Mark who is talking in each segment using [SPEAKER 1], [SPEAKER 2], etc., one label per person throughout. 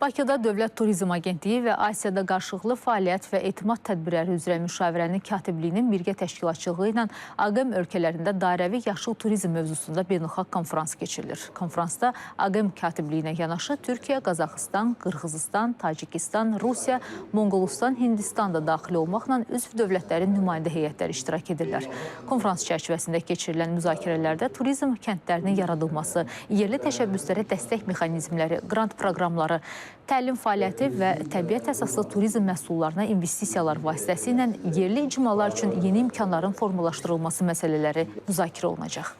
[SPEAKER 1] Bakıda Dövlət Turizm Agentliyi və Asiyada qarşılıqlı fəaliyyət və etimad tədbirləri üzrə müşavirənin katibliyinin birgə təşkilatçılığı ilə AQM ölkələrində dairəvi yaşıl turizm mövzusunda beynəlxalq konfrans keçirilir. Konfransda AQM katibliyinə yanaşı Türkiyə, Qazaxıstan, Qırğızıstan, Tacikistan, Rusiya, Monqolistan, Hindistan da daxil olmaqla üzv dövlətlərin nümayəndə heyətləri iştirak edirlər. Konfrans çərçivəsində keçirilən müzakirələrdə turizm kəndlərinin yaradılması, yerli təşəbbüslərə dəstək mexanizmləri, qrant proqramları, təlim fəaliyyəti və təbiət əsaslı turizm məhsullarına investisiyalar vasitəsilə yerli icmalar üçün yeni imkanların formalaşdırılması məsələləri müzakirə olunacaq.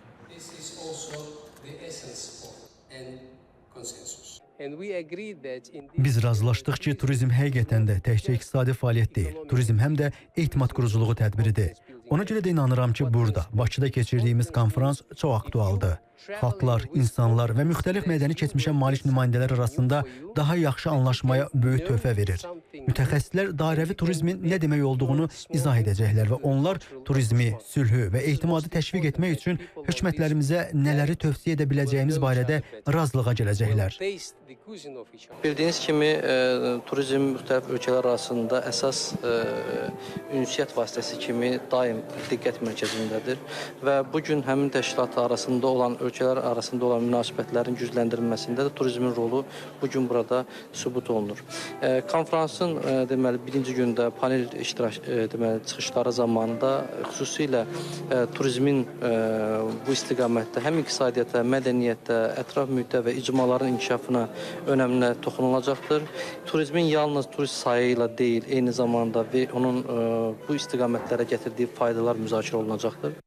[SPEAKER 2] Biz razılaşdıq ki, turizm həqiqətən də təkcə iqtisadi fəaliyyət deyil, turizm həm də etimad quruculuğu tədbiridir. Ona görə də inanıram ki, burada, Bakıda keçirdiyimiz konfrans çox aktualdır. Xalqlar, insanlar və müxtəlif mədəni keçmişə malik nümayəndələr arasında daha yaxşı anlaşmaya böyük töhfə verir. Mütəxəssislər dairəvi turizmin nə demək olduğunu izah edəcəklər və onlar turizmi, sülhü və etimadı təşviq etmək üçün hökumətlərimizə nələri tövsiyə edə biləcəyimiz barədə razılığa gələcəklər.
[SPEAKER 3] Bildiyiniz kimi, turizm müxtəlif ölkələr arasında əsas ünsiyyət vasitəsi kimi daim diqqət mərkəzindədir və bugün həmin təşkilatlar arasında olan ölkələr arasında olan münasibətlərin gücləndirilməsində də turizmin rolu bugün burada sübut olunur. Konfransın deməli birinci gündə panel çıxışları zamanında xüsusilə turizmin bu istiqamətdə həm iqtisadiyyata, mədəniyyətə, ətraf mühitə və icmaların inkişafına önəminə toxunulacaqdır. Turizmin yalnız turist sayı ilə deyil, eyni zamanda və onun bu istiqamətlərə gətirdiyi faydalar müzakirə olunacaqdır.